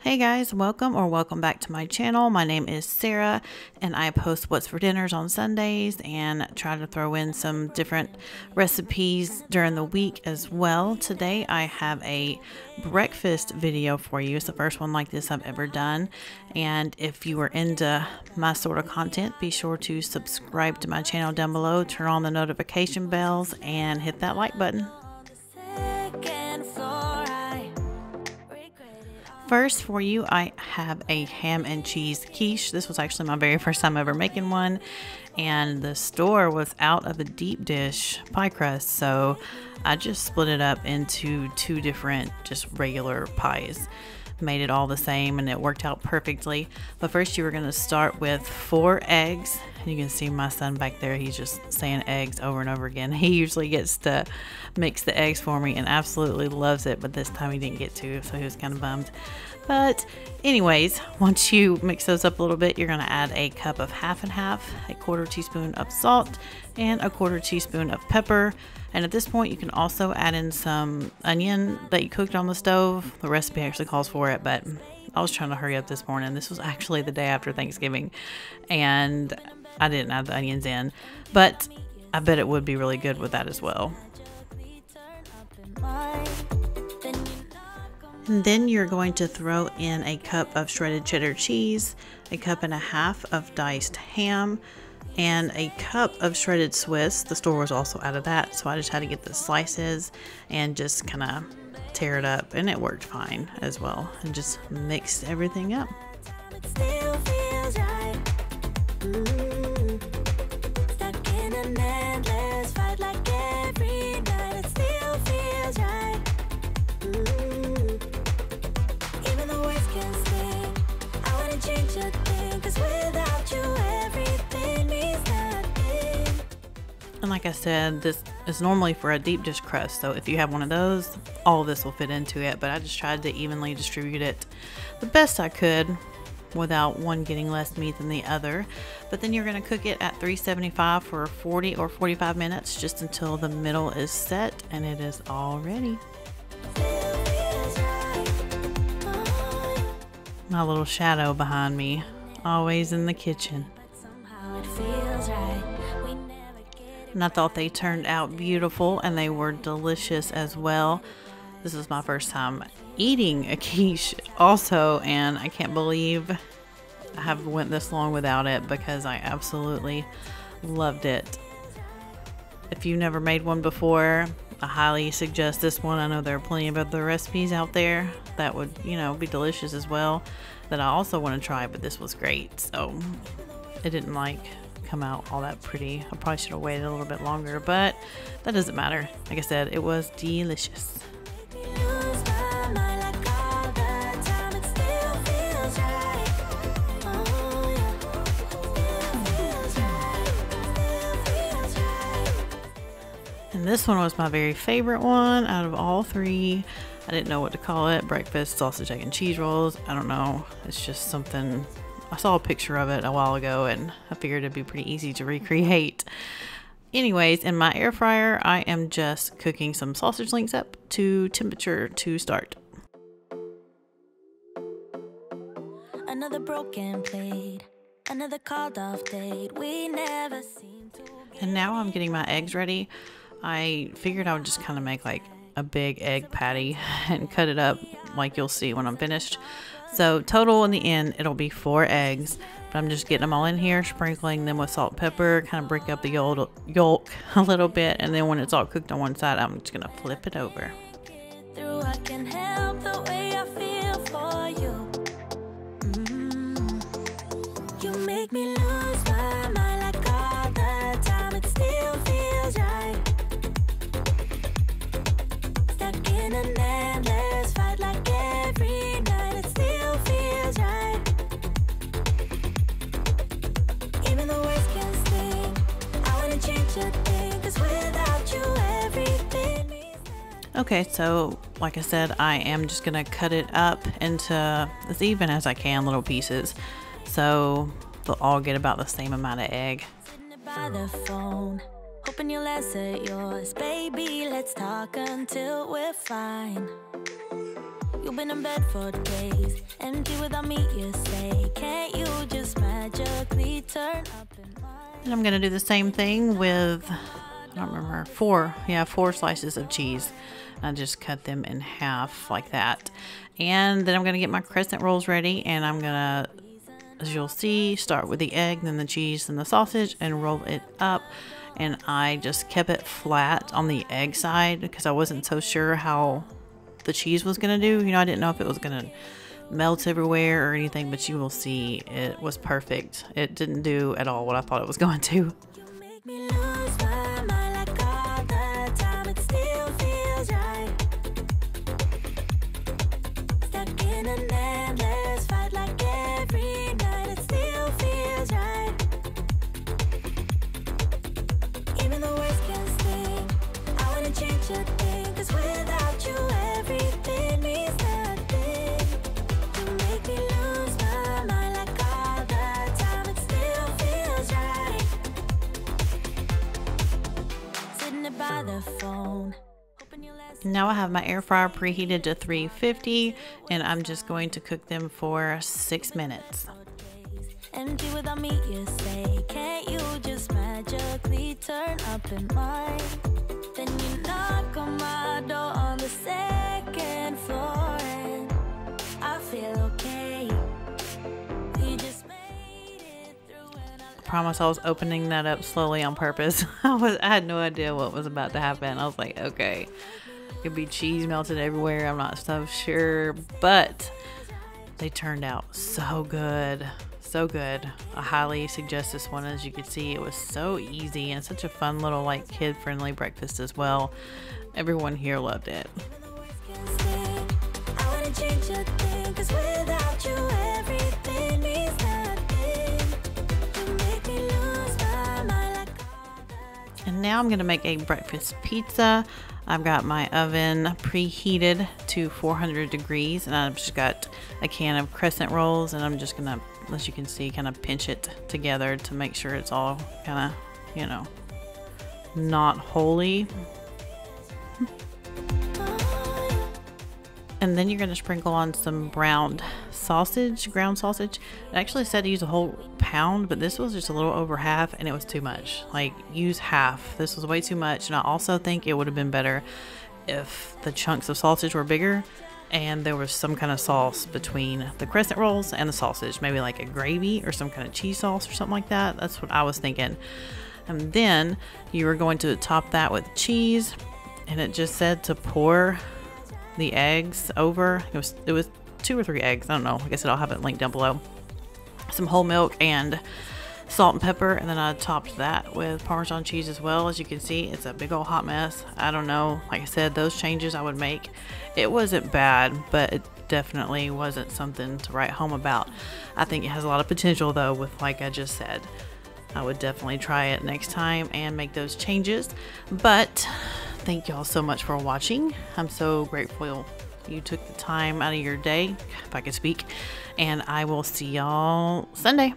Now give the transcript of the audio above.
Hey guys, welcome back to my channel. My name is Sarah and I post what's for dinners on Sundays and try to throw in some different recipes during the week as well. Today I have a breakfast video for you. It's the first one like this I've ever done, and if you are into my sort of content, be sure to subscribe to my channel down below, turn on the notification bells, and hit that like button. First for you, I have a ham and cheese quiche. This was actually my very first time ever making one, and the store was out of a deep dish pie crust, so I just split it up into two different just regular pies. Made it all the same and it worked out perfectly. But first you were going to start with 4 eggs. You can see my son back there, he's just saying eggs over and over again. He usually gets to mix the eggs for me and absolutely loves it, but this time he didn't get to, so he was kind of bummed. But anyways, once you mix those up a little bit, you're going to add a cup of half and half, a 1/4 teaspoon of salt, and a 1/4 teaspoon of pepper. And at this point you can also add in some onion that you cooked on the stove. The recipe actually calls for it, but I was trying to hurry up this morning. This was actually the day after Thanksgiving and I didn't add the onions in, but I bet it would be really good with that as well. And then you're going to throw in a cup of shredded cheddar cheese, a 1.5 cups of diced ham, and a cup of shredded Swiss. The store was also out of that, so I just had to get the slices and just kind of tear it up, and it worked fine as well, and just mixed everything up. And like I said, this is normally for a deep dish crust, so if you have one of those, all of this will fit into it, but I just tried to evenly distribute it the best I could without one getting less meat than the other. But then you're going to cook it at 375 for 40 or 45 minutes, just until the middle is set and it is all ready. My little shadow behind me, always in the kitchen. And I thought they turned out beautiful and they were delicious as well. This is my first time eating a quiche also, and I can't believe I have went this long without it because I absolutely loved it. If you've never made one before, I highly suggest this one. I know there are plenty of other recipes out there that would, you know, be delicious as well that I also want to try, but this was great. So it didn't come out all that pretty. I probably should have waited a little bit longer, but that doesn't matter. Like I said, it was delicious. And this one was my very favorite one out of all 3. I didn't know what to call it. Breakfast sausage, egg, and cheese rolls. I don't know. It's just something. I saw a picture of it a while ago and I figured it'd be pretty easy to recreate. Anyways, in my air fryer, I am just cooking some sausage links up to temperature to start. Another broken plate, another called off date. We never seem to. And now I'm getting my eggs ready. I figured I would just kind of make like a big egg patty and cut it up like you'll see when I'm finished. So total in the end, it'll be 4 eggs, but I'm just getting them all in here, sprinkling them with salt and pepper, kind of break up the yolk a little bit, and then when it's all cooked on one side, I'm just gonna flip it over. You make me lose my mind like all the time, it still feels right. Stuck in an endless fight like every night, it still feels right. Even the words can sting, I wouldn't change a thing, 'cause without you everything means nothing. Okay, so like I said, I am just gonna cut it up into as even as I can little pieces, so they'll all get about the same amount of egg. By the phone, hoping you'll answer yours, baby. Let's talk until we're fine. You've been in bed for days, empty without me, you say. Can't you just magically turn up in my... And I'm gonna do the same thing with, I don't remember, four slices of cheese. I just cut them in half like that. And then I'm gonna get my crescent rolls ready, and I'm gonna, as you'll see, start with the egg, then the cheese, then the sausage, and roll it up. And I just kept it flat on the egg side because I wasn't so sure how the cheese was gonna do. You know, I didn't know if it was gonna melt everywhere or anything, but you will see it was perfect. It didn't do at all what I thought it was going to. You make me lose my mind like all the time. It still feels right. Stuck in an endless fight like every night. It still feels right. Even the worst can sting. I wanna change a thing, 'cause without you everything means nothing. You make me lose my mind like all the time. It still feels right. Sitting there by the phone, hoping you'll last. Now I have my air fryer preheated to 350, and I'm just going to cook them for 6 minutes. Empty without me, you say. Can't you just magically turn up in mine? Then you knock on my door on the second floor, and I feel okay. We just made it through, and I promise I was opening that up slowly on purpose. I had no idea what was about to happen. I was like, okay, could be cheese melted everywhere. I'm not so sure, but they turned out so good. So good. I highly suggest this one. As you can see, it was so easy and such a fun little like kid-friendly breakfast as well. Everyone here loved it. I wanna change a thing, 'cause without you everything means nothing. You make me lose my mind like all the... And now I'm gonna make a breakfast pizza. I've got my oven preheated to 400 degrees, and I've just got a can of crescent rolls, and I'm just gonna, as you can see, kind of pinch it together to make sure it's all kind of, you know, not wholly. And then you're going to sprinkle on some browned sausage, ground sausage. It actually said to use a whole pound, but this was just a little over half, and it was too much. Like, use half. This was way too much, and I also think it would have been better if the chunks of sausage were bigger and there was some kind of sauce between the crescent rolls and the sausage. Maybe like a gravy or some kind of cheese sauce or something like that. That's what I was thinking. And then you were going to top that with cheese, and it just said to pour the eggs over. It was 2 or 3 eggs. I don't know. Like I said, I'll have it linked down below. Some whole milk and salt and pepper, and then I topped that with Parmesan cheese as well. As you can see, it's a big old hot mess. I don't know. Like I said, those changes I would make. It wasn't bad, but it definitely wasn't something to write home about. I think it has a lot of potential though, with like I just said. I would definitely try it next time and make those changes. But thank y'all so much for watching. I'm so grateful you took the time out of your day, if I could speak, and I will see y'all Sunday.